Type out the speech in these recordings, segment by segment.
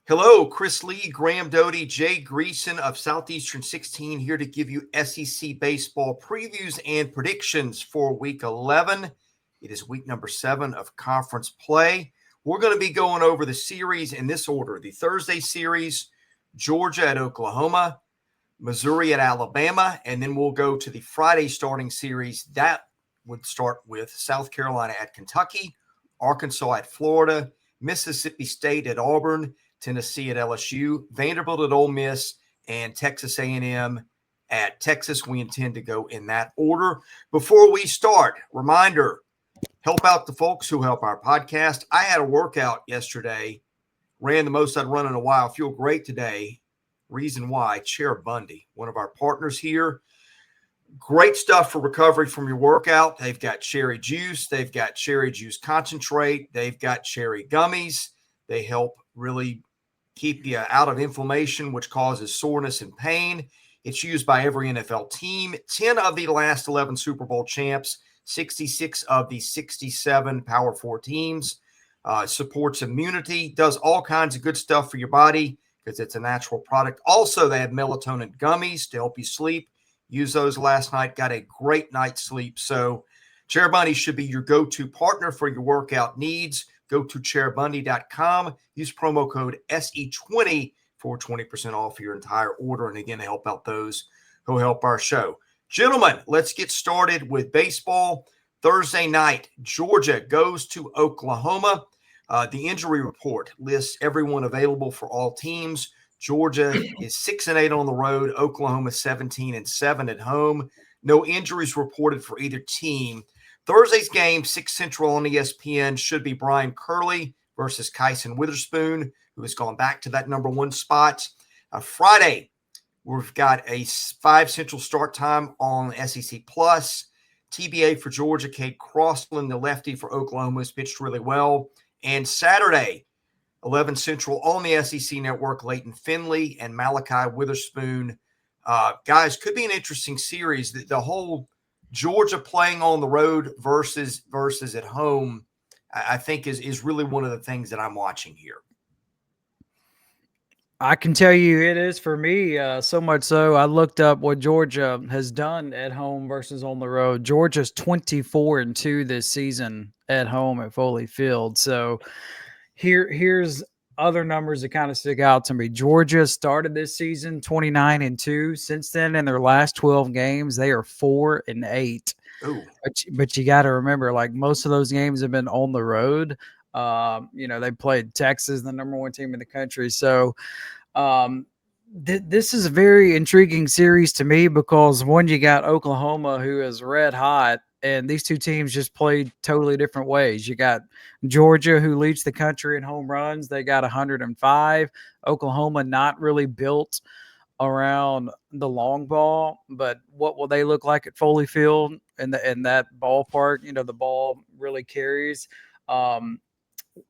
Hello, Chris Lee, Graham Doty, Jay Greason of Southeastern 16 here to give you SEC baseball previews and predictions for Week 11. It is week number 7 of conference play. We're going to be going over the series in this order. The Thursday series, Georgia at Oklahoma, Missouri at Alabama, and then we'll go to the Friday starting series. That would start with South Carolina at Kentucky, Arkansas at Florida, Mississippi State at Auburn, Tennessee at LSU, Vanderbilt at Ole Miss, and Texas A&M at Texas. We intend to go in that order. Before we start, reminder, help out the folks who help our podcast. I had a workout yesterday, ran the most I'd run in a while, feel great today. Reason why, Chair Bundy, one of our partners here. Great stuff for recovery from your workout. They've got cherry juice. They've got cherry juice concentrate. They've got cherry gummies. They help really keep you out of inflammation, which causes soreness and pain. It's used by every NFL team. 10 of the last 11 Super Bowl champs, 66 of the 67 Power 4 teams. Supports immunity, does all kinds of good stuff for your body because it's a natural product. Also, they have melatonin gummies to help you sleep. Used those last night, got a great night's sleep. So Chair Bundy should be your go-to partner for your workout needs. Go to chairbundy.com. Use promo code SE20 for 20% off your entire order. And again, to help out those who help our show. Gentlemen, let's get started with baseball. Thursday night, Georgia goes to Oklahoma. The injury report lists everyone available for all teams. Georgia is 6-8 on the road. Oklahoma 17-7 at home. No injuries reported for either team. Thursday's game, 6 Central on ESPN, should be Brian Curley versus Kyson Witherspoon, who has gone back to that number 1 spot. Friday, we've got a 5 Central start time on SEC+. TBA for Georgia, Cade Crossland, the lefty for Oklahoma, has pitched really well. And Saturday, 11 Central on the SEC Network, Leighton Finley and Malachi Witherspoon. Guys, could be an interesting series. The whole Georgia playing on the road versus at home, I think is really one of the things that I'm watching here. I can tell you it is for me, so much so I looked up what Georgia has done at home versus on the road. Georgia's 24-2 this season at home at Foley Field. So here's other numbers that kind of stick out to me. Georgia started this season 29-2. Since then, in their last 12 games, they are 4-8. But you got to remember, like, most of those games have been on the road. They played Texas, the number 1 team in the country. So this is a very intriguing series to me because, one, you got Oklahoma, who is red hot, and these two teams just played totally different ways. You got Georgia, who leads the country in home runs. They got 105. Oklahoma not really built around the long ball, but what will they look like at Foley Field in that ballpark? The ball really carries.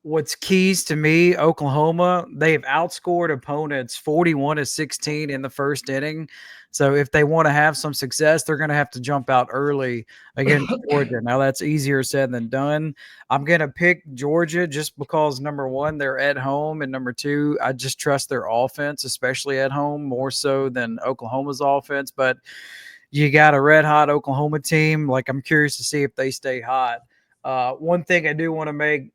What's keys to me, Oklahoma, they've outscored opponents 41-16 in the first inning. So if they want to have some success, they're going to have to jump out early against Georgia. Now, that's easier said than done. I'm going to pick Georgia just because, number 1, they're at home, and number 2, I just trust their offense, especially at home, more so than Oklahoma's offense. But you got a red-hot Oklahoma team. Like, I'm curious to see if they stay hot. One thing I do want to make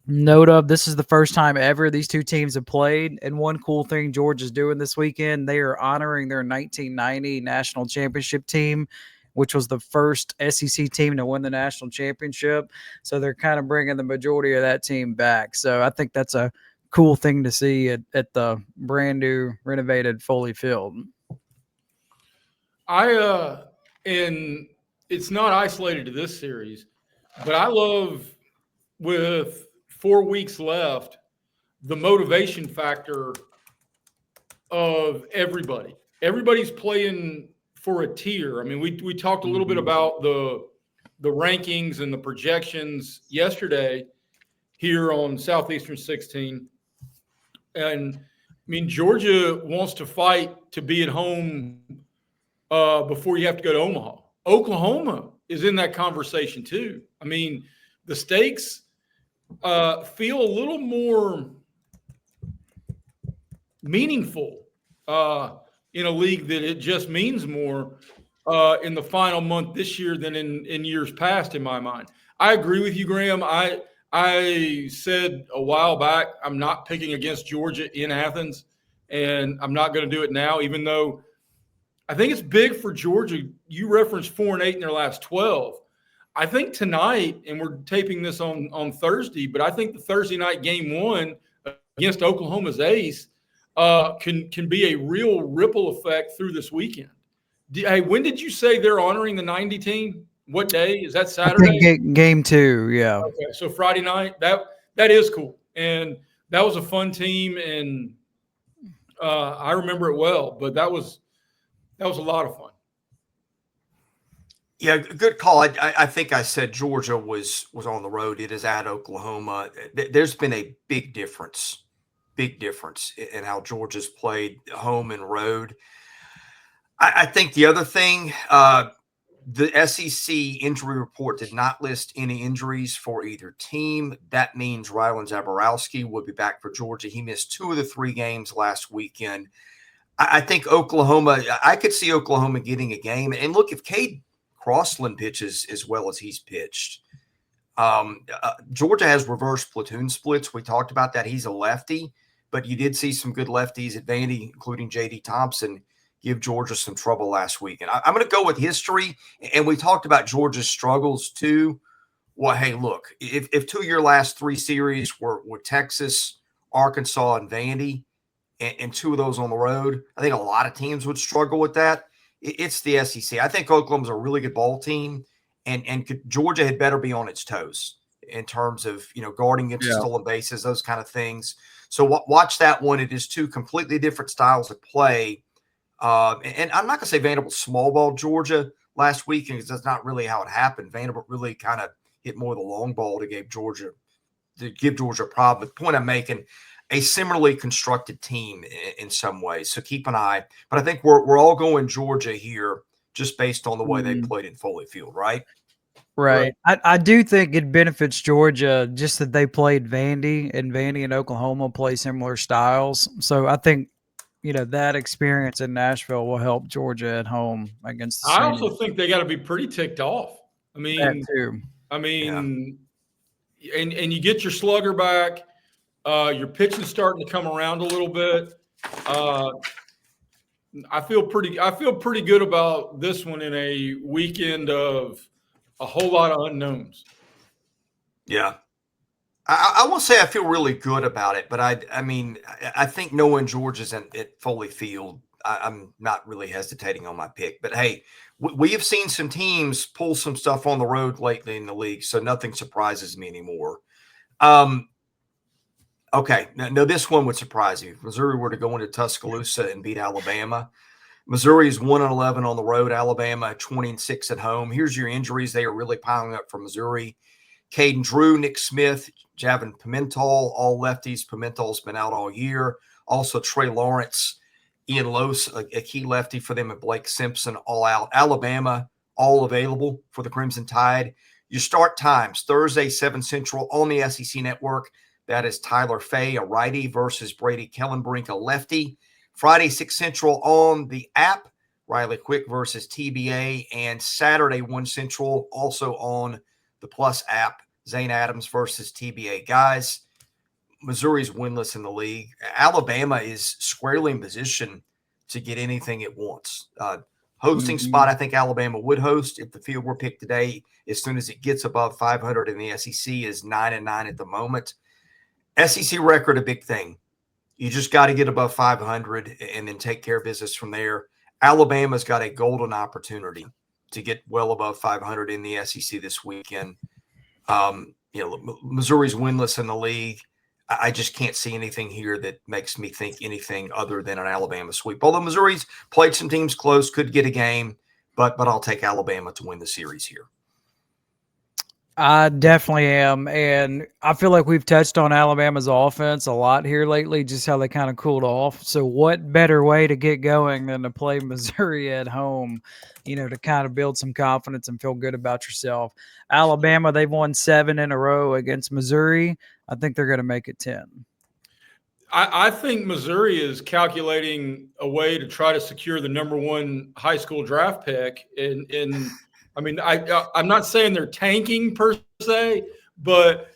note of, this is the first time ever these two teams have played, and one cool thing Georgia's doing this weekend, they are honoring their 1990 national championship team, which was the first SEC team to win the national championship. So they're kind of bringing the majority of that team back. So I think that's a cool thing to see at the brand new renovated Foley Field. And it's not isolated to this series, but I love, with 4 weeks left, the motivation factor of everybody. Everybody's playing for a tier. I mean, we talked a little bit about the rankings and the projections yesterday here on Southeastern 16. And I mean, Georgia wants to fight to be at home before you have to go to Omaha. Oklahoma is in that conversation too. I mean, the stakes feel a little more meaningful in a league that it just means more in the final month this year than in years past, in my mind. I agree with you, Graham. I said a while back I'm not picking against Georgia in Athens, and I'm not going to do it now, even though I think it's big for Georgia. You referenced 4-8 in their last 12. I think tonight, and we're taping this on Thursday, but I think the Thursday night game 1 against Oklahoma's ace can be a real ripple effect through this weekend. Hey, when did you say they're honoring the 90 team? What day? Is that Saturday? I think game 2, yeah. Okay, so Friday night. That is cool, and that was a fun team, and I remember it well. But that was a lot of fun. Yeah, good call. I think I said Georgia was on the road. It is at Oklahoma. There's been a big difference in how Georgia's played home and road. I think the other thing, the SEC injury report did not list any injuries for either team. That means Rylan Zaborowski will be back for Georgia. He missed 2 of the 3 games last weekend. I think Oklahoma, I could see Oklahoma getting a game. And look, if Cade Crossland pitches as well as he's pitched, Georgia has reverse platoon splits. We talked about that. He's a lefty, but you did see some good lefties at Vandy, including J.D. Thompson, give Georgia some trouble last week. And I'm going to go with history, and we talked about Georgia's struggles too. Well, hey, look, if 2 of your last 3 series were Texas, Arkansas, and Vandy, and 2 of those on the road, I think a lot of teams would struggle with that. It's the SEC. I think Oklahoma's a really good ball team, and Georgia had better be on its toes in terms of, guarding against stolen bases, those kind of things. So watch that one. It is 2 completely different styles of play. And I'm not going to say Vanderbilt small ball Georgia last week, because that's not really how it happened. Vanderbilt really kind of hit more of the long ball to give Georgia a problem. But the point I'm making, a similarly constructed team in some ways. So keep an eye. But I think we're all going Georgia here just based on the way they played in Foley Field, right? Right. I do think it benefits Georgia just that they played Vandy, and Vandy and Oklahoma play similar styles. So I think, that experience in Nashville will help Georgia at home against the I also think they got to be pretty ticked off. I mean, that too. And you get your slugger back. Your pitching's starting to come around a little bit. I feel pretty good about this one in a weekend of a whole lot of unknowns. Yeah. I won't say I feel really good about it, but I think knowing Georgia's at Foley Field, I'm not really hesitating on my pick. But hey, we have seen some teams pull some stuff on the road lately in the league, so nothing surprises me anymore. Okay, now this one would surprise you. If Missouri were to go into Tuscaloosa and beat Alabama. Missouri is 1-11 on the road. Alabama 20-6 at home. Here's your injuries. They are really piling up for Missouri. Caden Drew, Nick Smith, Javin Pimentel, all lefties. Pimentel's been out all year. Also Trey Lawrence, Ian Lose, a key lefty for them, and Blake Simpson, all out. Alabama, all available for the Crimson Tide. Your start times, Thursday, 7 Central on the SEC Network. That is Tyler Fay, a righty, versus Brady Kellenbrink, a lefty. Friday, 6 Central on the app, Riley Quick versus TBA. And Saturday, 1 Central, also on the Plus app, Zane Adams versus TBA. Guys, Missouri's winless in the league. Alabama is squarely in position to get anything it wants. Hosting spot, I think Alabama would host if the field were picked today. As soon as it gets above 500 in the SEC, is 9-9 at the moment. SEC record, a big thing. You just got to get above 500 and then take care of business from there. Alabama's got a golden opportunity to get well above 500 in the SEC this weekend. Missouri's winless in the league. I just can't see anything here that makes me think anything other than an Alabama sweep. Although Missouri's played some teams close, could get a game, but I'll take Alabama to win the series here. I definitely am, and I feel like we've touched on Alabama's offense a lot here lately, just how they kind of cooled off. So what better way to get going than to play Missouri at home, to kind of build some confidence and feel good about yourself. Alabama, they've won 7 in a row against Missouri. I think they're going to make it 10. I think Missouri is calculating a way to try to secure the #1 high school draft pick. And I mean, I'm not saying they're tanking per se, but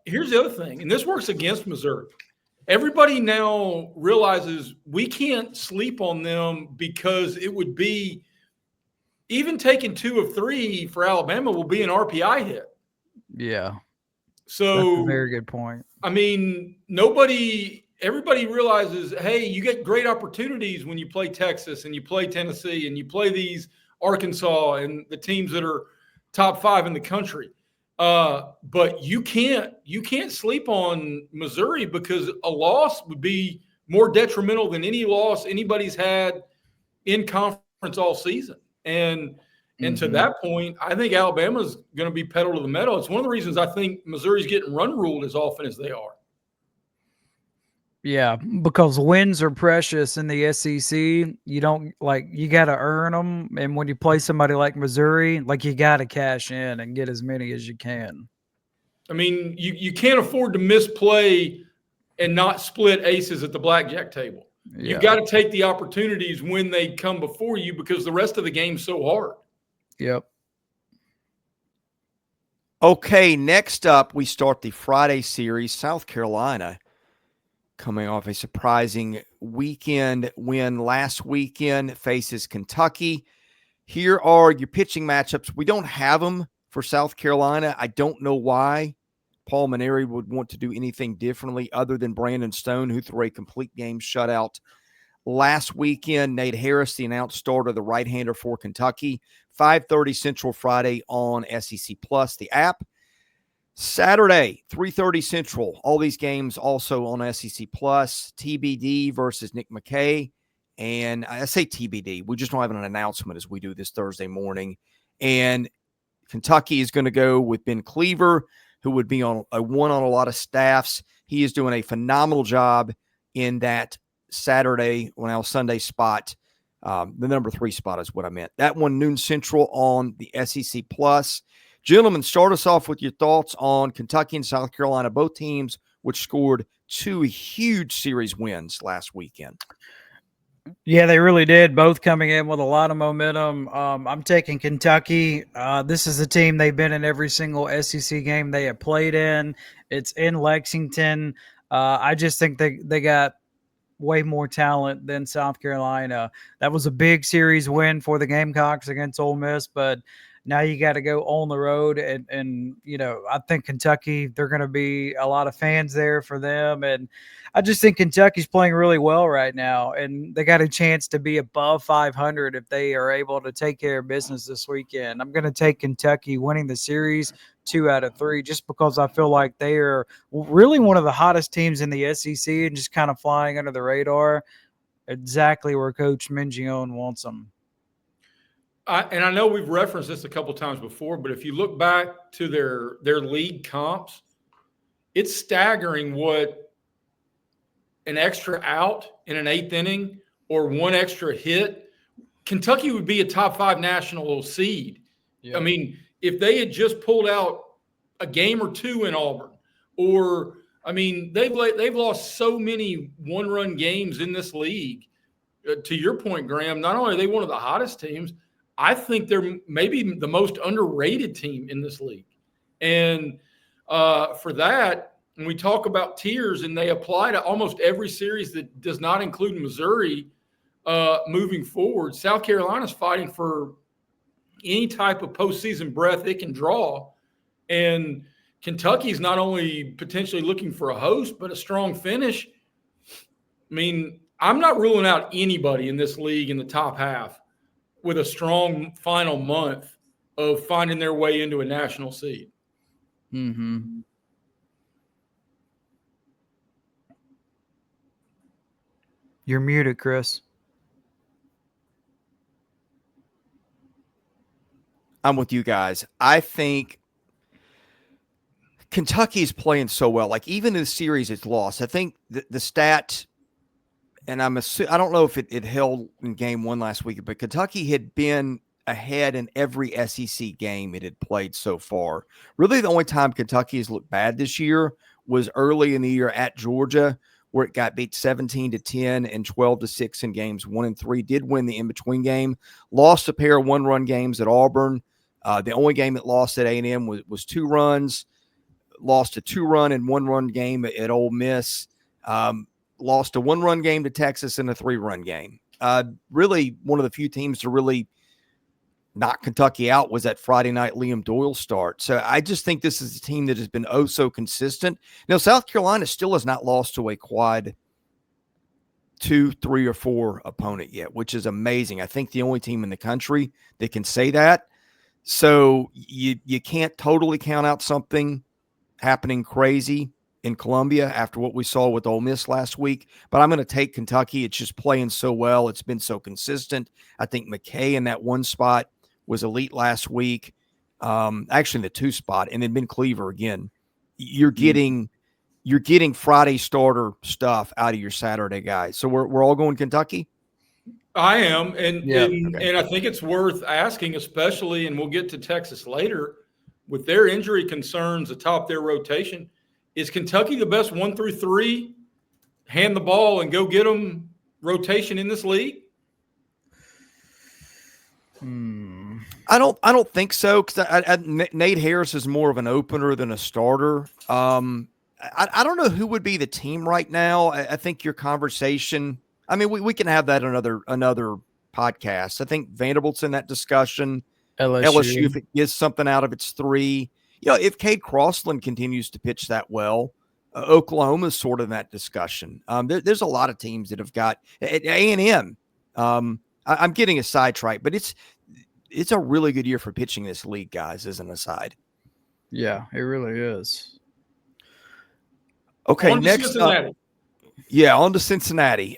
here's the other thing, and this works against Missouri. Everybody now realizes we can't sleep on them because it would be even taking 2 of 3 for Alabama will be an RPI hit. Yeah. So that's a very good point. I mean, everybody realizes, hey, you get great opportunities when you play Texas and you play Tennessee and you play these Arkansas and the teams that are top 5 in the country. But you can't sleep on Missouri because a loss would be more detrimental than any loss anybody's had in conference all season. And to that point, I think Alabama's going to be pedal to the metal. It's one of the reasons I think Missouri's getting run ruled as often as they are. Yeah, because wins are precious in the SEC. You don't you got to earn them. And when you play somebody like Missouri, you got to cash in and get as many as you can. I mean, you can't afford to misplay and not split aces at the blackjack table. Yeah. You got to take the opportunities when they come before you because the rest of the game's so hard. Yep. Okay, next up, we start the Friday series. South Carolina coming off a surprising weekend win last weekend, faces Kentucky. Here are your pitching matchups. We don't have them for South Carolina. I don't know why Paul Maneri would want to do anything differently other than Brandon Stone, who threw a complete game shutout last weekend. Nate Harris, the announced starter, the right-hander for Kentucky. 5:30 Central Friday on SEC Plus, the app. Saturday, 3:30 Central. All these games also on SEC Plus. TBD versus Nick McKay. And I say TBD. We just don't have an announcement as we do this Thursday morning. And Kentucky is going to go with Ben Cleaver, who would be on a lot of staffs. He is doing a phenomenal job in that Sunday spot. The number 3 spot is what I meant. That one, noon Central on the SEC Plus. Gentlemen, start us off with your thoughts on Kentucky and South Carolina, both teams which scored 2 huge series wins last weekend. Yeah, they really did. Both coming in with a lot of momentum. I'm taking Kentucky. This is a team they've been in every single SEC game they have played in. It's in Lexington. I just think they got way more talent than South Carolina. That was a big series win for the Gamecocks against Ole Miss, but now you got to go on the road. And I think Kentucky, they're going to be a lot of fans there for them. And I just think Kentucky's playing really well right now. And they got a chance to be above 500 if they are able to take care of business this weekend. I'm going to take Kentucky winning the series 2 out of 3, just because I feel like they are really one of the hottest teams in the SEC and just kind of flying under the radar. Exactly where Coach Mingione wants them. And I know we've referenced this a couple times before, but if you look back to their league comps, it's staggering what an extra out in an 8th inning or one extra hit. Kentucky would be a top 5 national seed. Yeah. I mean, if they had just pulled out a game or 2 in Auburn, or I mean, they've lost so many one-run games in this league. To your point, Graham, not only are they one of the hottest teams, I think they're maybe the most underrated team in this league. And for that, when we talk about tiers, and they apply to almost every series that does not include Missouri moving forward, South Carolina's fighting for any type of postseason breath it can draw. And Kentucky's not only potentially looking for a host, but a strong finish. I mean, I'm not ruling out anybody in this league in the top half with a strong final month of finding their way into a national seed. Mm-hmm. You're muted, Chris. I'm with you guys. I think Kentucky's playing so well. Like, even in the series it's lost, I think the stat, and I don't know if it held in game 1 last week, but Kentucky had been ahead in every SEC game it had played so far. Really, the only time Kentucky has looked bad this year was early in the year at Georgia where it got beat 17-10 and 12-6 in games 1 and 3. Did win the in-between game. Lost a pair of one-run games at Auburn. The only game it lost at A&M was 2 runs. Lost a 2-run and 1-run game at Ole Miss. Lost a 1-run game to Texas and a 3-run game. Really, one of the few teams to really knock Kentucky out was that Friday night Liam Doyle start. So I just think this is a team that has been so consistent. Now, South Carolina still has not lost to a quad 2, 3, or 4 opponent yet, which is amazing. I think the only team in the country that can say that. So you can't totally count out something happening crazy in Columbia after what we saw with Ole Miss last week. But I'm going to take Kentucky. It's just playing so well. It's been so consistent. I think McKay in that 1 spot was elite last week. Actually in the 2 spot, and then Ben Cleaver again. You're getting Friday starter stuff out of your Saturday guys. So we're all going Kentucky? I am, and Okay. and I think it's worth asking, especially, and we'll get to Texas later, with their injury concerns atop their rotation. Is Kentucky the best 1 through 3 hand the ball and go get them rotation in this league? I don't think so, because Nate Harris is more of an opener than a starter. I don't know who would be the team right now. I think your conversation. I mean, we can have that another podcast. I think Vanderbilt's in that discussion. LSU, if it gets something out of its 3. If Cade Crossland continues to pitch that well, Oklahoma's sort of in that discussion. There's a lot of teams that have got A&M. I'm getting a sidetrack, but it's a really good year for pitching this league, guys, as an aside. Yeah, it really is. Okay, On to next Cincinnati. up. Yeah, on to Cincinnati.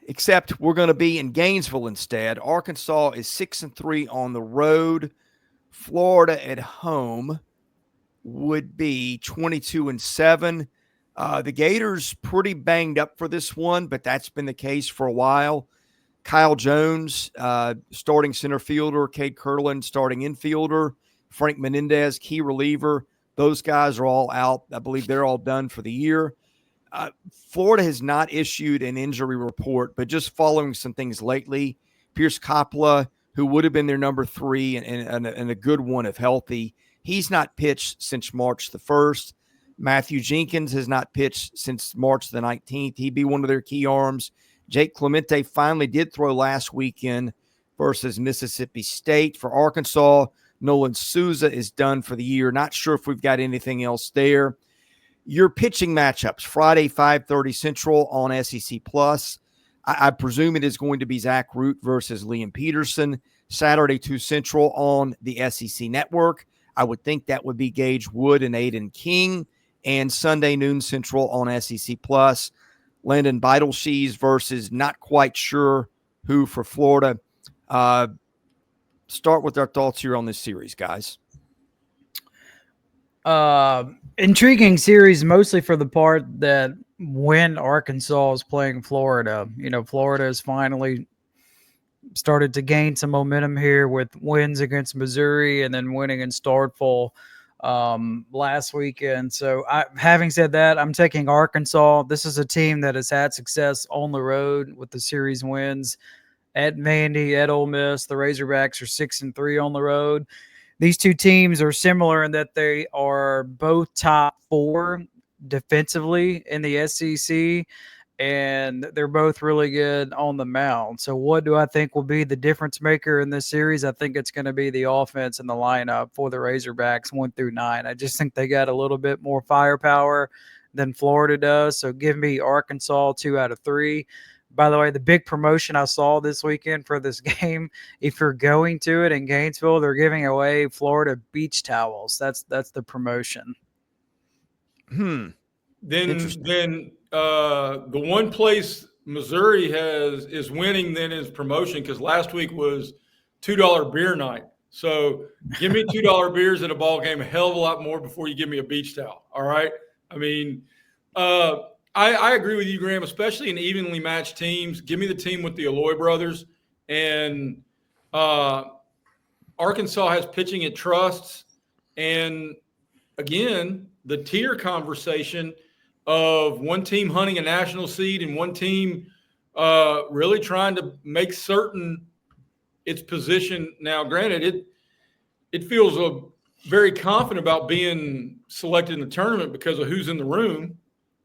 Except we're going to be in Gainesville instead. Arkansas is 6-3 on the road. Florida at home would be 22-7. The Gators pretty banged up for this one, but that's been the case for a while. Kyle Jones, starting center fielder. Cade Curlin, starting infielder. Frank Menendez, key reliever. Those guys are all out. I believe they're all done for the year. Florida has not issued an injury report, but just following some things lately, Pierce Coppola, who would have been their number 3 and a good one if healthy, he's not pitched since March the 1st. Matthew Jenkins has not pitched since March the 19th. He'd be one of their key arms. Jake Clemente finally did throw last weekend versus Mississippi State. For Arkansas, Nolan Souza is done for the year. Not sure if we've got anything else there. Your pitching matchups, Friday, 5:30 Central on SEC Plus. I presume it is going to be Zach Root versus Liam Peterson. Saturday, 2 Central on the SEC Network. I would think that would be Gage Wood and Aiden King. And Sunday, noon Central on SEC Plus. Landon Beidelshees versus not quite sure who for Florida. Start with our thoughts here on this series, guys. Intriguing series, mostly for the part that when Arkansas is playing Florida, Florida has finally started to gain some momentum here with wins against Missouri and then winning in Starkville last weekend. So having said that, I'm taking Arkansas. This is a team that has had success on the road with the series wins at Vandy, at Ole Miss. The Razorbacks are 6-3 on the road. These two teams are similar in that they are both top 4 defensively in the SEC, and they're both really good on the mound. So what do I think will be the difference maker in this series? I think it's going to be the offense and the lineup for the Razorbacks 1 through 9. I just think they got a little bit more firepower than Florida does. So give me Arkansas 2 out of 3. By the way, the big promotion I saw this weekend for this game, if you're going to it in Gainesville, they're giving away Florida beach towels. That's the promotion. Then the one place Missouri is winning then is promotion, because last week was $2 beer night. So give me $2 beers at a ball game, a hell of a lot more before you give me a beach towel. All right. I mean, I agree with you, Graham, especially in evenly matched teams. Give me the team with the Aloy brothers. And Arkansas has pitching it trusts. And again, the tier conversation, of one team hunting a national seed and one team really trying to make certain its position. Now, granted, it feels very confident about being selected in the tournament because of who's in the room.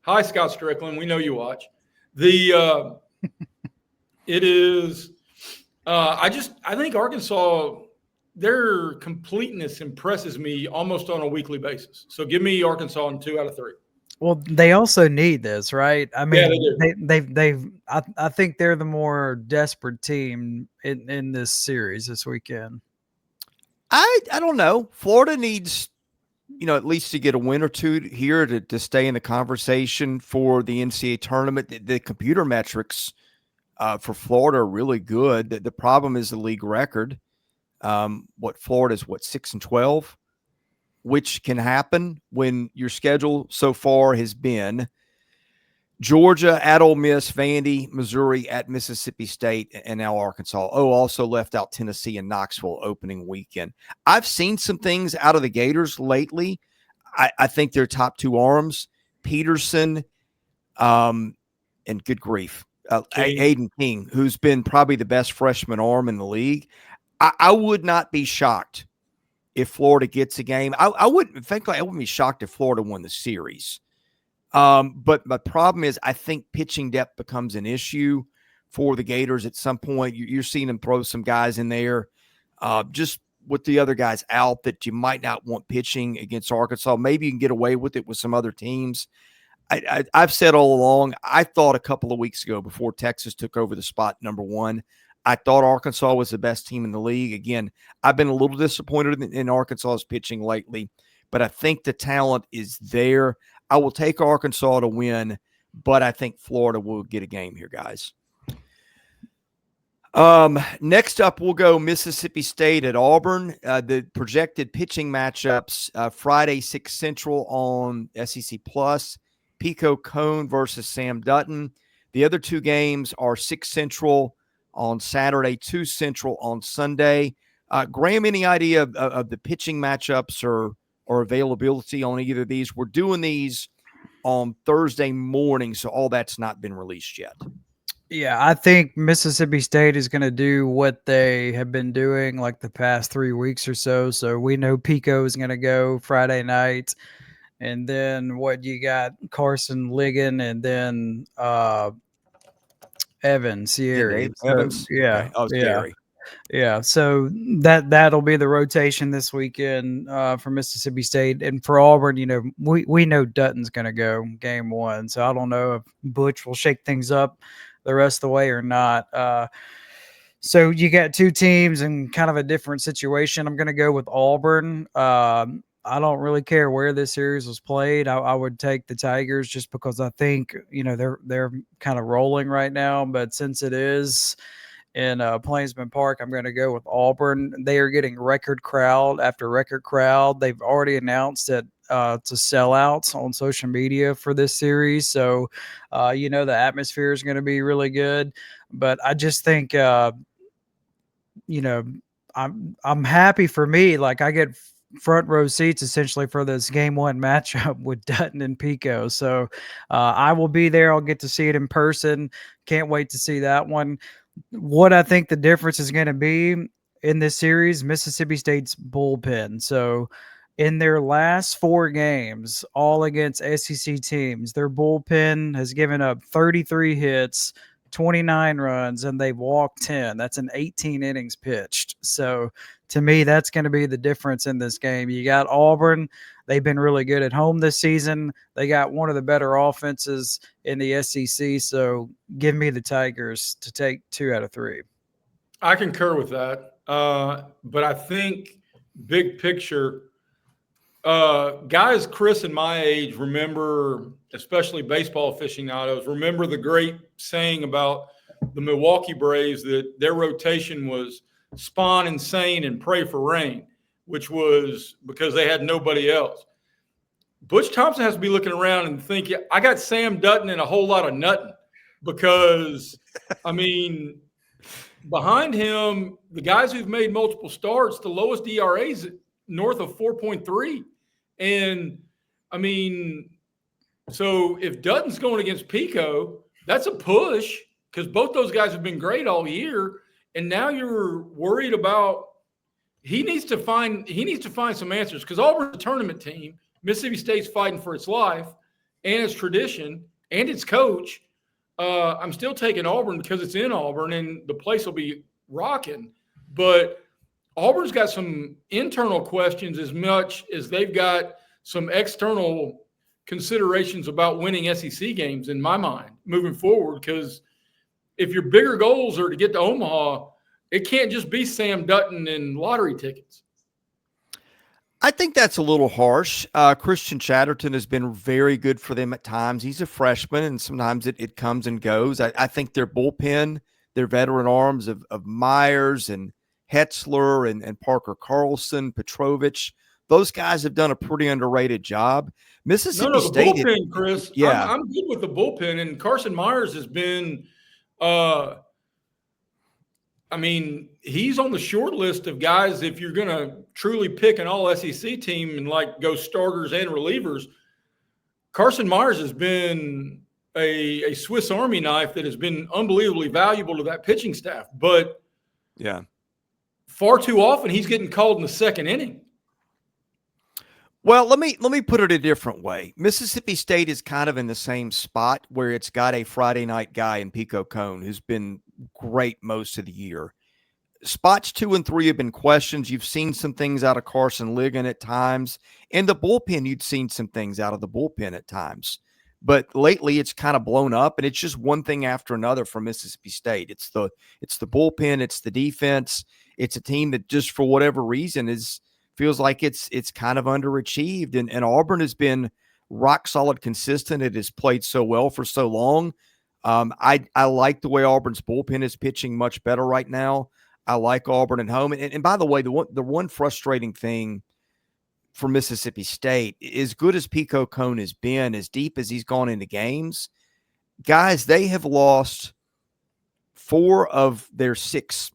Hi, Scott Strickland. We know you watch. It is. I think Arkansas, their completeness impresses me almost on a weekly basis. So give me Arkansas in 2 out of 3. Well, they also need this, right? I mean, Yeah, they do. I think they're the more desperate team in this series this weekend. I don't know. Florida needs, at least to get a win or two here to stay in the conversation for the NCAA tournament. The computer metrics for Florida are really good. The problem is the league record. Florida's 6-12, which can happen when your schedule so far has been Georgia at Ole Miss, Vandy, Missouri at Mississippi State, and now Arkansas. Oh, also left out Tennessee and Knoxville opening weekend. I've seen some things out of the Gators lately. I think their top 2 arms, Peterson, and good grief, Aiden King, who's been probably the best freshman arm in the league. I would not be shocked if Florida gets a game. I wouldn't be shocked if Florida won the series. But my problem is I think pitching depth becomes an issue for the Gators at some point. You're seeing them throw some guys in there just with the other guys out that you might not want pitching against Arkansas. Maybe you can get away with it with some other teams. I've said all along, I thought a couple of weeks ago before Texas took over the spot number 1, I thought Arkansas was the best team in the league. Again, I've been a little disappointed in Arkansas's pitching lately, but I think the talent is there. I will take Arkansas to win, but I think Florida will get a game here, guys. Next up, we'll go Mississippi State at Auburn. The projected pitching matchups, Friday, 6 Central on SEC Plus, Pico Cone versus Sam Dutton. The other 2 games are 6 Central on Saturday, 2 Central on Sunday. Graham, any idea of the pitching matchups or availability on either of these? We're doing these on Thursday morning, so all that's not been released yet. Yeah, I think Mississippi State is going to do what they have been doing like the past 3 weeks or so. So we know Pico is going to go Friday night. And then what you got, Carson Ligon, and then Evans, Sierra. Evans? Yeah. Okay. Oh, yeah. Sierra. Yeah, so that'll be the rotation this weekend for Mississippi State. And for Auburn, we know Dutton's going to go game 1. So I don't know if Butch will shake things up the rest of the way or not. So you got 2 teams in kind of a different situation. I'm going to go with Auburn. I don't really care where this series was played. I would take the Tigers just because I think, they're kind of rolling right now. But since it is in Plainsman Park, I'm going to go with Auburn. They are getting record crowd after record crowd. They've already announced that to sell out on social media for this series. So, the atmosphere is going to be really good. But I just think, I'm happy for me. Like I get front row seats essentially for this game 1 matchup with Dutton and Pico. So I will be there. I'll get to see it in person. Can't wait to see that one. What I think the difference is going to be in this series, Mississippi State's bullpen. So in their last 4 games, all against SEC teams, their bullpen has given up 33 hits, 29 runs, and they've walked 10. That's an 18 innings pitched. So to me, that's going to be the difference in this game. You got Auburn. They've been really good at home this season. They got one of the better offenses in the SEC. So give me the Tigers to take 2 out of 3. I concur with that. But I think big picture, guys Chris and my age remember, especially baseball aficionados, remember the great saying about the Milwaukee Braves that their rotation was spawn insane and pray for rain, which was because they had nobody else. Butch Thompson has to be looking around and thinking, I got Sam Dutton and a whole lot of nuttin', because, behind him, the guys who've made multiple starts, the lowest ERAs north of 4.3. And, So if Dutton's going against Pico, that's a push because both those guys have been great all year. And now you're worried about he needs to find some answers because Auburn's a tournament team. Mississippi State's fighting for its life and its tradition and its coach. I'm still taking Auburn because it's in Auburn and the place will be rocking. But Auburn's got some internal questions as much as they've got some external considerations about winning SEC games in my mind moving forward. Because if your bigger goals are to get to Omaha, it can't just be Sam Dutton and lottery tickets. I think that's a little harsh. Christian Chatterton has been very good for them at times. He's a freshman, and sometimes it comes and goes. I think their bullpen, their veteran arms of Myers and Hetzler and Parker Carlson, Petrovich, those guys have done a pretty underrated job. Mississippi State, bullpen, Chris. Yeah, I'm good with the bullpen, and Carson Myers has been. He's on the short list of guys. If you're going to truly pick an all SEC team and like go starters and relievers, Carson Myers has been a Swiss Army knife that has been unbelievably valuable to that pitching staff. But yeah, far too often he's getting called in the second inning. Well, let me put it a different way. Mississippi State is kind of in the same spot where it's got a Friday night guy in Pico Cone who's been great most of the year. Spots 2 and 3 have been questions. You've seen some things out of Carson Ligon at times. In the bullpen, you'd seen some things out of the bullpen at times. But lately, it's kind of blown up, and it's just one thing after another from Mississippi State. It's the bullpen, it's the defense. It's a team that just for whatever reason feels like it's kind of underachieved. And Auburn has been rock solid consistent. It has played so well for so long. I like the way Auburn's bullpen is pitching much better right now. I like Auburn at home. And by the way, the one frustrating thing for Mississippi State, as good as Pico Cone has been, as deep as he's gone into games, guys, they have lost 4 of their 6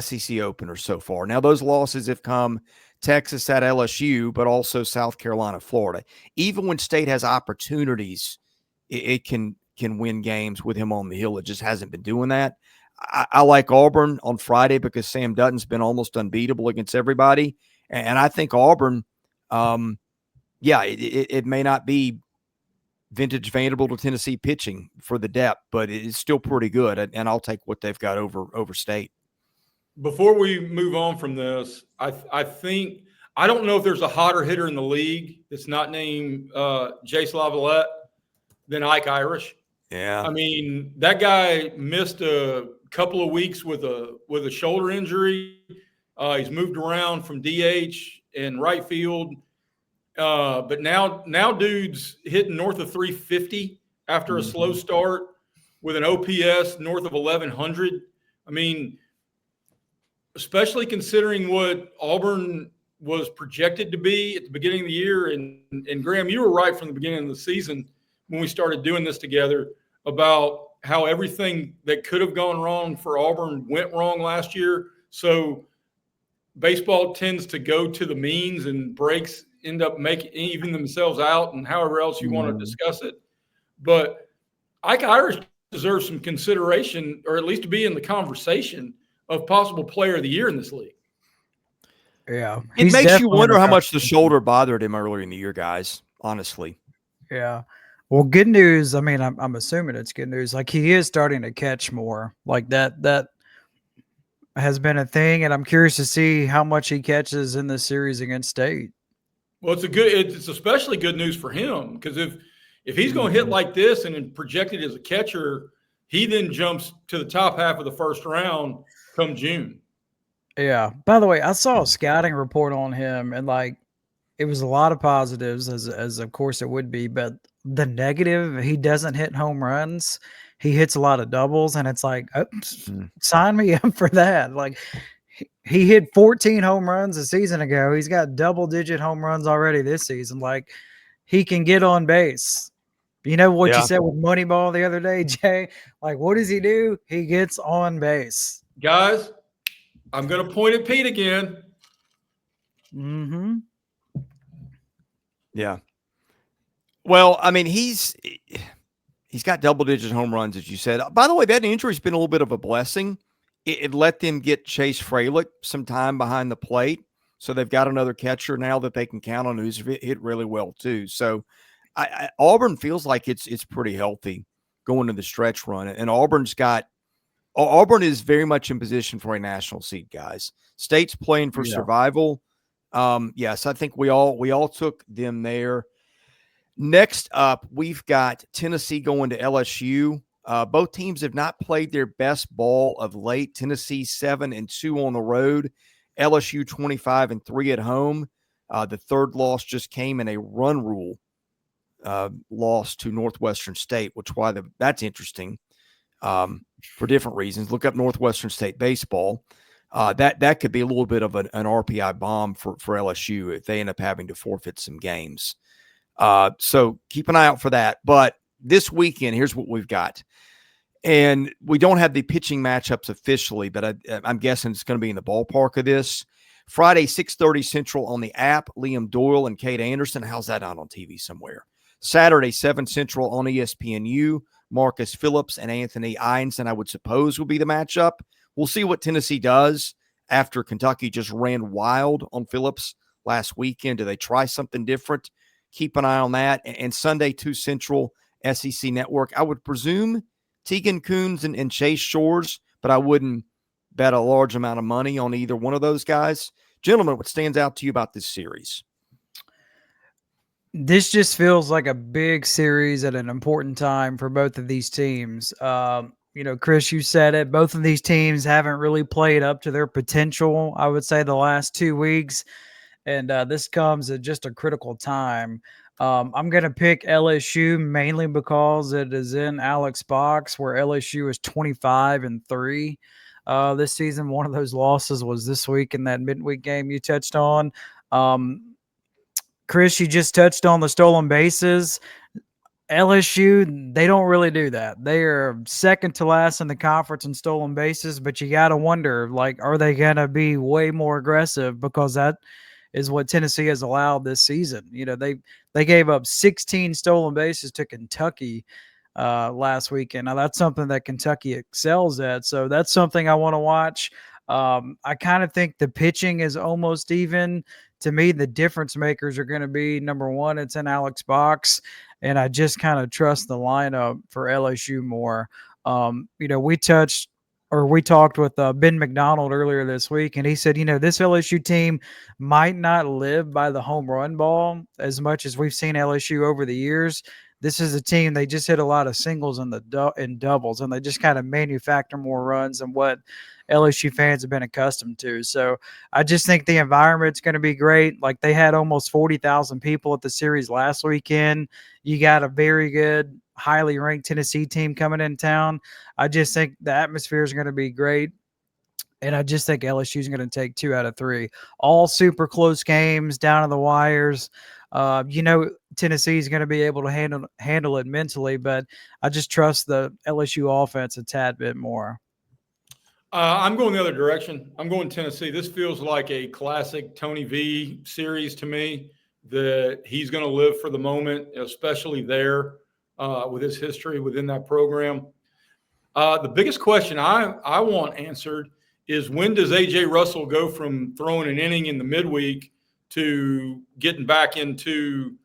SEC openers so far. Now, those losses have come Texas at LSU, but also South Carolina, Florida. Even when State has opportunities, it can win games with him on the hill. It just hasn't been doing that. I like Auburn on Friday because Sam Dutton's been almost unbeatable against everybody. And I think Auburn, it may not be vintage Vanderbilt or Tennessee pitching for the depth, but it's still pretty good. And I'll take what they've got over State. Before we move on from this, I think I don't know if there's a hotter hitter in the league that's not named Jace Lavalette than Ike Irish. Yeah, I mean that guy missed a couple of weeks with a shoulder injury. He's moved around from DH and right field, but now dude's hitting north of 350 after a slow start with an OPS north of 1100. I mean, especially considering what Auburn was projected to be at the beginning of the year. And Graham, you were right from the beginning of the season when we started doing this together about how everything that could have gone wrong for Auburn went wrong last year. So baseball tends to go to the means and breaks end up even themselves out and however else you want to discuss it. But Ike Irish deserves some consideration, or at least to be in the conversation of possible player of the year in this league. Yeah. It makes you wonder how much the shoulder bothered him earlier in the year, guys, honestly. Yeah. Well, good news. I mean, I'm assuming it's good news. Like he is starting to catch more. Like that has been a thing, and I'm curious to see how much he catches in this series against State. Well, it's especially good news for him because if he's going to hit like this and projected as a catcher, he then jumps to the top half of the first round come June. Yeah. By the way, I saw a scouting report on him, and like it was a lot of positives, as of course it would be, but the negative, he doesn't hit home runs. He hits a lot of doubles, and it's like, sign me up for that. Like he hit 14 home runs a season ago. He's got double-digit home runs already this season. Like he can get on base. You know what you said with Moneyball the other day, Jay? Like, what does he do? He gets on base. Guys, I'm going to point at Pete again. Mm-hmm. Yeah. Well, I mean, he's got double-digit home runs, as you said. By the way, that injury's been a little bit of a blessing. It let them get Chase Fralick some time behind the plate, so they've got another catcher now that they can count on who's hit really well too. So Auburn feels like it's pretty healthy going to the stretch run, and Auburn is very much in position for a national seed, guys. State's playing for survival. Yes, I think we all took them there. Next up, we've got Tennessee going to LSU. Both teams have not played their best ball of late. Tennessee 7-2 on the road. LSU 25-3 at home. The third loss just came in a run rule loss to Northwestern State, that's interesting for different reasons. Look up Northwestern State baseball. That could be a little bit of an RPI bomb for LSU if they end up having to forfeit some games. So keep an eye out for that. But this weekend, here's what we've got. And we don't have the pitching matchups officially, but I'm guessing it's going to be in the ballpark of this. Friday, 6:30 Central on the app, Liam Doyle and Kate Anderson. How's that out on TV somewhere? Saturday, 7 Central on ESPNU, Marcus Phillips and Anthony Einstein, I would suppose, will be the matchup. We'll see what Tennessee does after Kentucky just ran wild on Phillips last weekend. Do they try something different? Keep an eye on that. And Sunday, 2 Central, SEC Network. I would presume Tegan Coons and Chase Shores, but I wouldn't bet a large amount of money on either one of those guys. Gentlemen, what stands out to you about this series? This just feels like a big series at an important time for both of these teams. Chris, you said it. Both of these teams haven't really played up to their potential, I would say, the last 2 weeks. And this comes at just a critical time. I'm going to pick LSU mainly because it is in Alex Box, where LSU is 25-3 this season. One of those losses was this week in that midweek game you touched on. Chris, you just touched on the stolen bases. LSU, they don't really do that. They are second to last in the conference in stolen bases, but you got to wonder, are they going to be way more aggressive? Because that is what Tennessee has allowed this season. They gave up 16 stolen bases to Kentucky last weekend. Now, that's something that Kentucky excels at, so that's something I want to watch. I kind of think the pitching is almost even. To me, the difference makers are going to be, number one, it's in Alex Box, and I just kind of trust the lineup for LSU more. We talked with Ben McDonald earlier this week, and he said, this LSU team might not live by the home run ball as much as we've seen LSU over the years. This is a team, they just hit a lot of singles and doubles, and they just kind of manufacture more runs than what LSU fans have been accustomed to. So I just think the environment's going to be great. They had almost 40,000 people at the series last weekend. You got a very good, highly ranked Tennessee team coming in town. I just think the atmosphere is going to be great. And I just think LSU is going to take 2 out of 3. All super close games down to the wires. Tennessee is going to be able to handle it mentally, but I just trust the LSU offense a tad bit more. I'm going the other direction. I'm going Tennessee. This feels like a classic Tony V series to me, that he's going to live for the moment, especially there with his history within that program. The biggest question I want answered is, when does A.J. Russell go from throwing an inning in the midweek to getting back into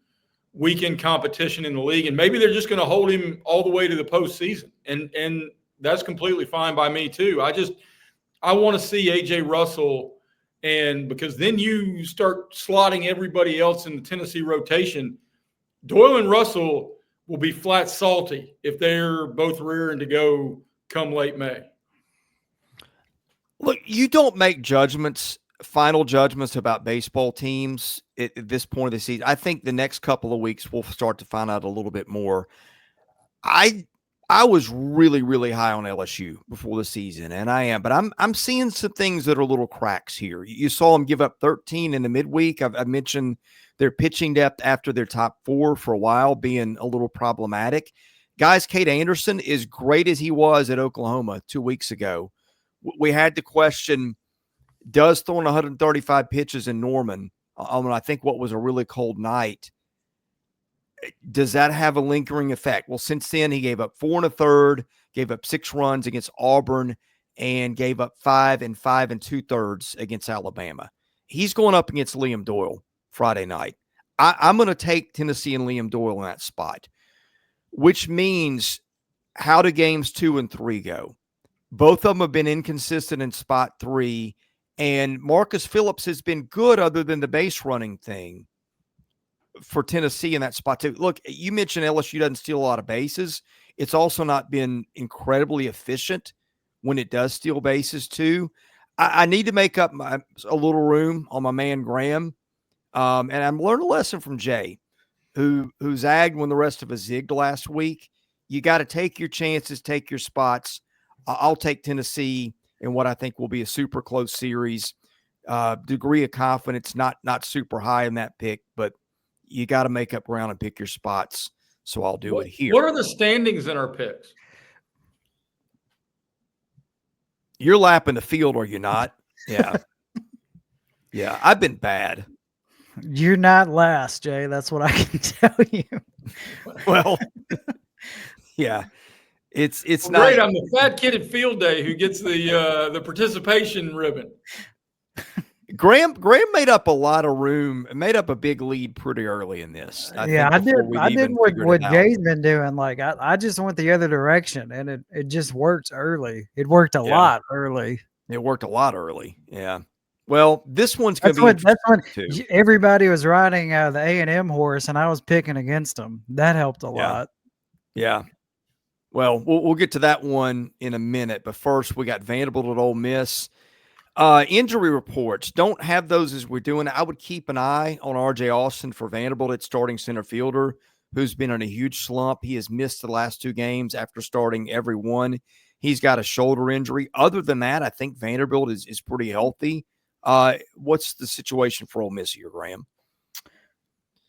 weekend competition in the league? And maybe they're just going to hold him all the way to the postseason. And that's completely fine by me too. I want to see A.J. Russell, and because then you start slotting everybody else in the Tennessee rotation. Doyle and Russell will be flat salty if they're both rearing to go come late May. Look, you don't make final judgments about baseball teams at this point of the season. I think the next couple of weeks we'll start to find out a little bit more. I was really, really high on LSU before the season, and I am, but I'm seeing some things that are little cracks here. You saw them give up 13 in the midweek. I've mentioned their pitching depth after their top 4 for a while being a little problematic. Guys, Kate Anderson, as great as he was at Oklahoma 2 weeks ago, we had to question, does throwing 135 pitches in Norman on, I think, what was a really cold night, Does that have a lingering effect? Well, since then, he gave up 4 1/3, gave up 6 runs against Auburn, and gave up 5 and 5 2/3 against Alabama. He's going up against Liam Doyle Friday night. I'm going to take Tennessee and Liam Doyle in that spot, which means how do games 2 and 3 go? Both of them have been inconsistent in spot 3, and Marcus Phillips has been good other than the base running thing for Tennessee in that spot too. Look, you mentioned LSU doesn't steal a lot of bases. It's also not been incredibly efficient when it does steal bases too. I need to make up a little room on my man Graham. And I'm learning a lesson from Jay, who zagged when the rest of us zigged last week. You got to take your chances, take your spots. I'll take Tennessee in what I think will be a super close series. Degree of confidence, not super high in that pick, but you got to make up ground and pick your spots. So I'll do it here. What are the standings in our picks? You're lapping the field, are you not? Yeah. Yeah, I've been bad. You're not last, Jay. That's what I can tell you. Well, yeah. It's well, not great. I'm the fat kid at field day who gets the participation ribbon. Graham made up a lot of room, made up a big lead pretty early in this. I did what Jay's been doing. Like I just went the other direction, and it just worked early. It worked a lot early. It worked a lot early. Yeah. Well, this one's going to be that's when everybody was riding the A&M horse, and I was picking against them. That helped a lot. Yeah. Well, we'll get to that one in a minute, but first we got Vanderbilt at Ole Miss. Injury reports, don't have those as we're doing. I would keep an eye on RJ Austin for Vanderbilt at starting center fielder, who's been in a huge slump. He has missed the last 2 games after starting every one. He's got a shoulder injury. Other than that, I think Vanderbilt is pretty healthy. What's the situation for Ole Miss here, Graham?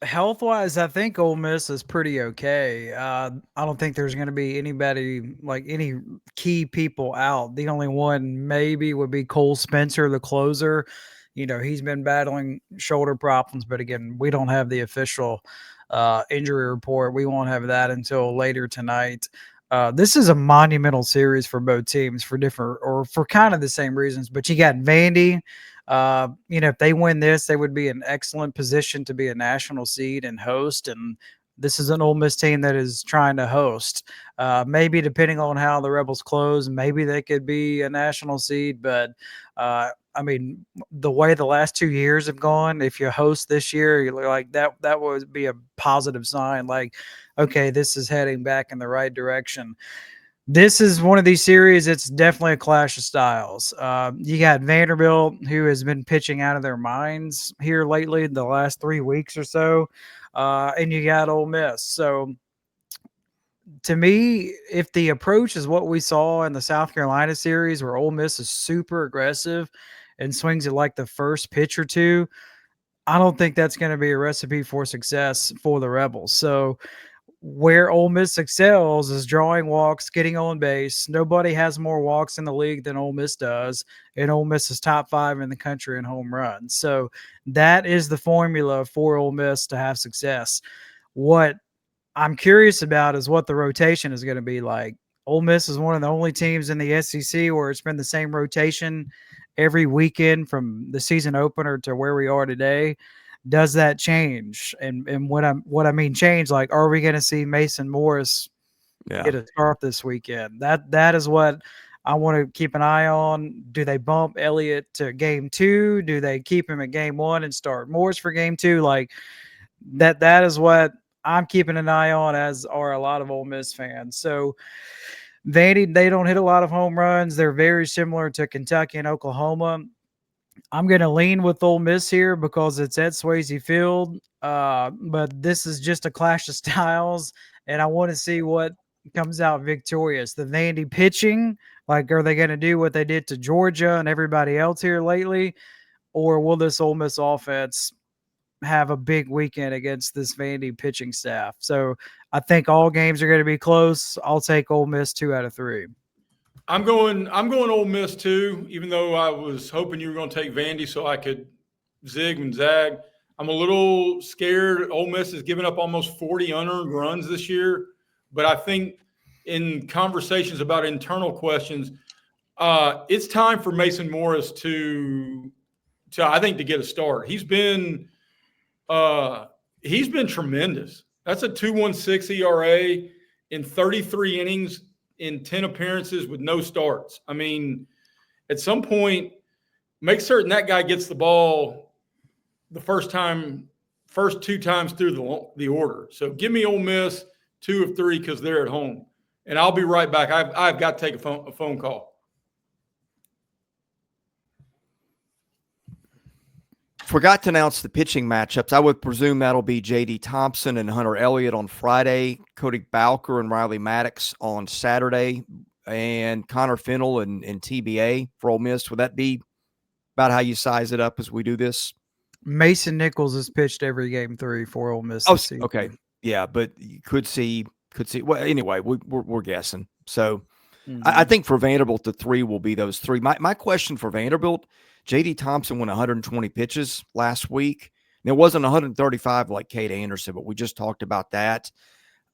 Health-wise, I think Ole Miss is pretty okay. I don't think there's going to be anybody, like any key people out. The only one maybe would be Cole Spencer, the closer. You know, he's been battling shoulder problems, but again, we don't have the official injury report. We won't have that until later tonight. This is a monumental series for both teams for kind of the same reasons, but you got Vandy. If they win this, they would be in excellent position to be a national seed and host. And this is an Ole Miss team that is trying to host. Maybe depending on how the Rebels close, maybe they could be a national seed. But the way the last 2 years have gone, if you host this year, you're like that would be a positive sign. Like, okay, this is heading back in the right direction. This is one of these series. It's definitely a clash of styles. You got Vanderbilt, who has been pitching out of their minds here lately, the last 3 weeks or so, and you got Ole Miss. So, to me, if the approach is what we saw in the South Carolina series, where Ole Miss is super aggressive and swings at like the first pitch or two, I don't think that's going to be a recipe for success for the Rebels. So, where Ole Miss excels is drawing walks, getting on base. Nobody has more walks in the league than Ole Miss does, and Ole Miss is top 5 in the country in home runs. So that is the formula for Ole Miss to have success. What I'm curious about is what the rotation is going to be like. Ole Miss is one of the only teams in the SEC where it's been the same rotation every weekend from the season opener to where we are today. Does that change? And what I mean change, like, are we going to see Mason Morris get a start this weekend? That is what I want to keep an eye on. Do they bump Elliott to game 2? Do they keep him at game 1 and start Morris for game 2? Like that is what I'm keeping an eye on, as are a lot of Ole Miss fans. So Vandy, they don't hit a lot of home runs. They're very similar to Kentucky and Oklahoma. I'm going to lean with Ole Miss here because it's at Swayze Field, but this is just a clash of styles, and I want to see what comes out victorious. The Vandy pitching, like, are they going to do what they did to Georgia and everybody else here lately, or will this Ole Miss offense have a big weekend against this Vandy pitching staff? So I think all games are going to be close. I'll take Ole Miss 2 out of 3. I'm going Ole Miss too, even though I was hoping you were going to take Vandy so I could zig and zag. I'm a little scared. Ole Miss has given up almost 40 unearned runs this year. But I think in conversations about internal questions, it's time for Mason Morris to I think to get a start. He's been tremendous. That's a 2.16 ERA in 33 innings in 10 appearances with no starts. I mean, at some point, make certain that guy gets the ball the first 2 times through the order. So give me Ole Miss 2 of 3 because they're at home. And I'll be right back. I've got to take a phone call. Forgot to announce the pitching matchups. I would presume that'll be J.D. Thompson and Hunter Elliott on Friday, Cody Bowker and Riley Maddox on Saturday, and Connor Fennell and TBA for Ole Miss. Would that be about how you size it up as we do this? Mason Nichols has pitched every game 3 for Ole Miss this season. Okay. Yeah, but you could see. Well, anyway, we're guessing. So I think for Vanderbilt, the 3 will be those 3. My question for Vanderbilt, J.D. Thompson went 120 pitches last week. And it wasn't 135 like Cade Anderson, but we just talked about that.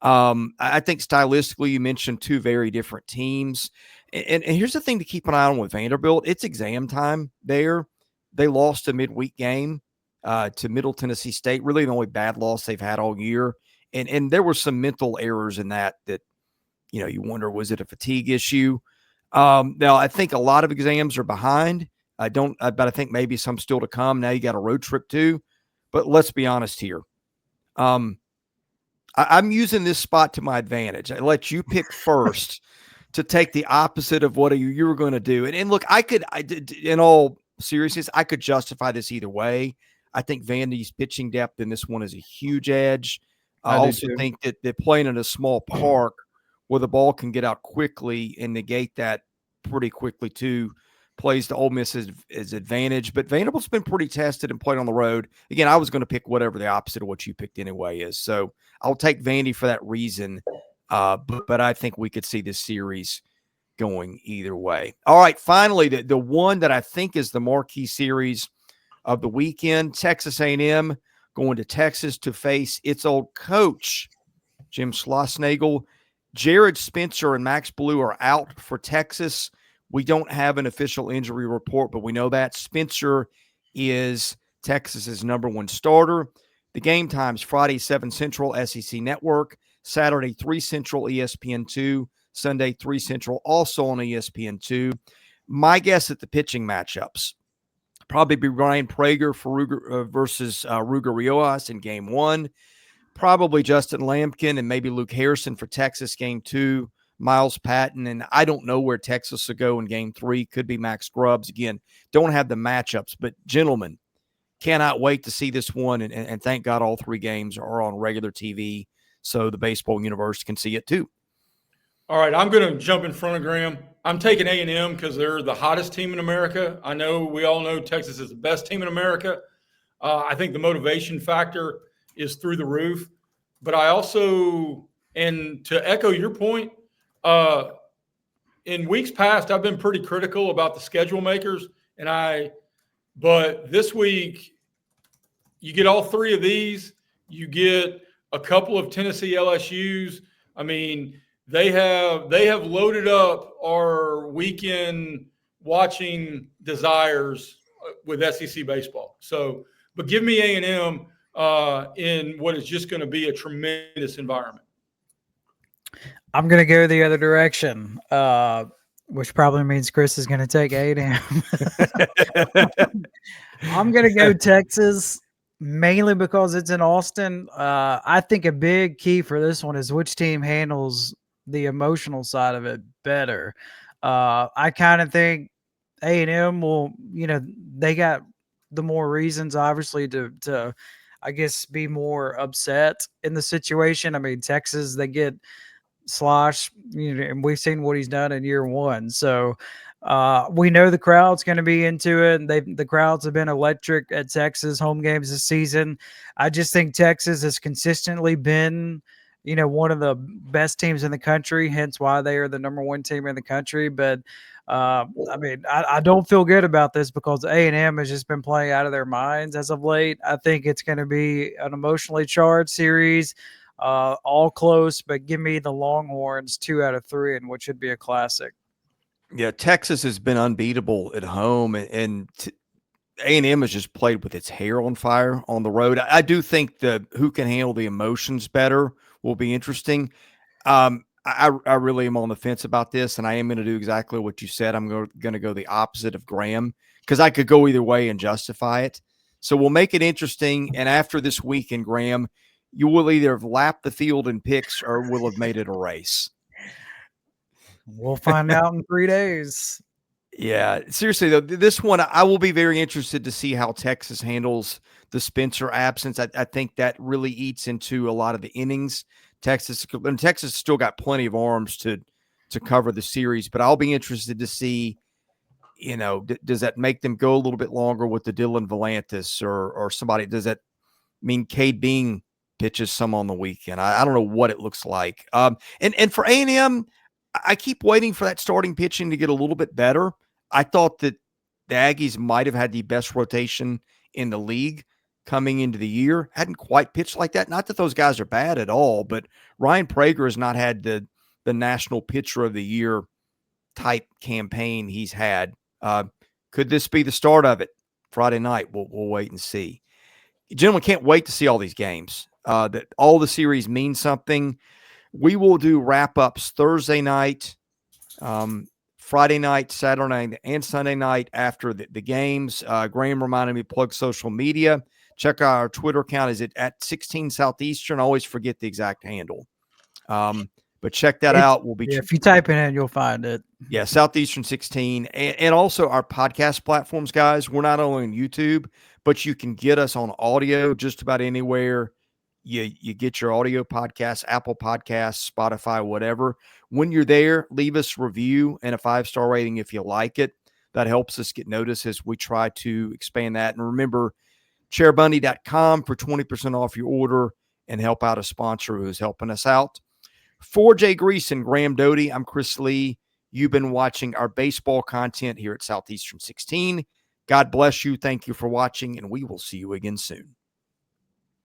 I think stylistically, you mentioned 2 very different teams. And here's the thing to keep an eye on with Vanderbilt. It's exam time there. They lost a midweek game to Middle Tennessee State, really the only bad loss they've had all year. And there were some mental errors in that, you wonder, was it a fatigue issue? Now, I think a lot of exams are behind. But I think maybe some still to come. Now you got a road trip too. But let's be honest here. I'm using this spot to my advantage. I let you pick first to take the opposite of what you were going to do. And look, in all seriousness, I could justify this either way. I think Vandy's pitching depth in this one is a huge edge. I also think that they're playing in a small park where the ball can get out quickly and negate that pretty quickly too. Plays to Ole Miss's advantage. But Vanderbilt's been pretty tested and played on the road. Again, I was going to pick whatever the opposite of what you picked anyway is. So I'll take Vandy for that reason. But I think we could see this series going either way. All right, finally, the one that I think is the marquee series of the weekend, Texas A&M going to Texas to face its old coach, Jim Schlossnagle. Jared Spencer and Max Blue are out for Texas. We don't have an official injury report, but we know that Spencer is Texas's #1 starter. The game times Friday, 7 Central, SEC Network. Saturday, 3 Central, ESPN2. Sunday, 3 Central, also on ESPN2. My guess at the pitching matchups, probably be Ryan Prager for versus Ruger Riojas in game 1. Probably Justin Lampkin and maybe Luke Harrison for Texas game 2. Miles Patton, and I don't know where Texas will go in game 3. Could be Max Grubbs. Again, don't have the matchups, but gentlemen, cannot wait to see this one, and thank God all 3 games are on regular TV so the baseball universe can see it too. All right, I'm going to jump in front of Graham. I'm taking A&M because they're the hottest team in America. I know we all know Texas is the best team in America. I think the motivation factor is through the roof. But I also, and to echo your point, in weeks past, I've been pretty critical about the schedule makers, but this week you get all 3 of these. You get a couple of Tennessee LSUs. I mean, they have loaded up our weekend watching desires with SEC baseball. So, but give me A&M in what is just going to be a tremendous environment. I'm going to go the other direction, which probably means Chris is going to take A&M. I'm going to go Texas, mainly because it's in Austin. I think a big key for this one is which team handles the emotional side of it better. I kind of think A&M will, they got the more reasons, obviously, to I guess, be more upset in the situation. I mean, Texas, they get Slosh, and we've seen what he's done in year 1. So we know the crowd's going to be into it. And the crowds have been electric at Texas home games this season. I just think Texas has consistently been one of the best teams in the country, hence why they are the number one team in the country. But I mean, I don't feel good about this because A&M has just been playing out of their minds as of late. I think it's going to be an emotionally charged series, all close, but give me the Longhorns 2 out of 3 in what should be a classic. Yeah, Texas has been unbeatable at home, and A&M has just played with its hair on fire on the road. I do think the who can handle the emotions better will be interesting. I really am on the fence about this, and I am going to do exactly what you said. I'm going to go the opposite of Graham because I could go either way and justify it. So we'll make it interesting, and after this weekend, Graham, you will either have lapped the field in picks or will have made it a race. We'll find out in 3 days. Yeah, seriously though, this one I will be very interested to see how Texas handles the Spencer absence. I think that really eats into a lot of the innings. Texas still got plenty of arms to cover the series, but I'll be interested to see, does that make them go a little bit longer with the Dylan Volantis or somebody? Does that mean Cade Bean pitches some on the weekend? I don't know what it looks like. And for A&M, I keep waiting for that starting pitching to get a little bit better. I thought that the Aggies might have had the best rotation in the league coming into the year. Hadn't quite pitched like that. Not that those guys are bad at all, but Ryan Prager has not had the National Pitcher of the Year type campaign he's had. Could this be the start of it Friday night? We'll wait and see. Gentlemen, can't wait to see all these games. That all the series mean something. We will do wrap-ups Thursday night, Friday night, Saturday night, and Sunday night after the games. Graham reminded me to plug social media. Check out our Twitter account. Is it at 16 Southeastern? I always forget the exact handle. But check that out. We'll be if you type it in, you'll find it. Yeah, Southeastern 16. And also our podcast platforms, guys. We're not only on YouTube, but you can get us on audio just about anywhere you get your audio podcasts, Apple Podcasts, Spotify, whatever. When you're there, leave us a review and a 5-star rating if you like it. That helps us get noticed as we try to expand that. And remember, chairbunny.com for 20% off your order and help out a sponsor who's helping us out. For Jay Grease and Graham Doty, I'm Chris Lee. You've been watching our baseball content here at Southeastern 16. God bless you. Thank you for watching, and we will see you again soon.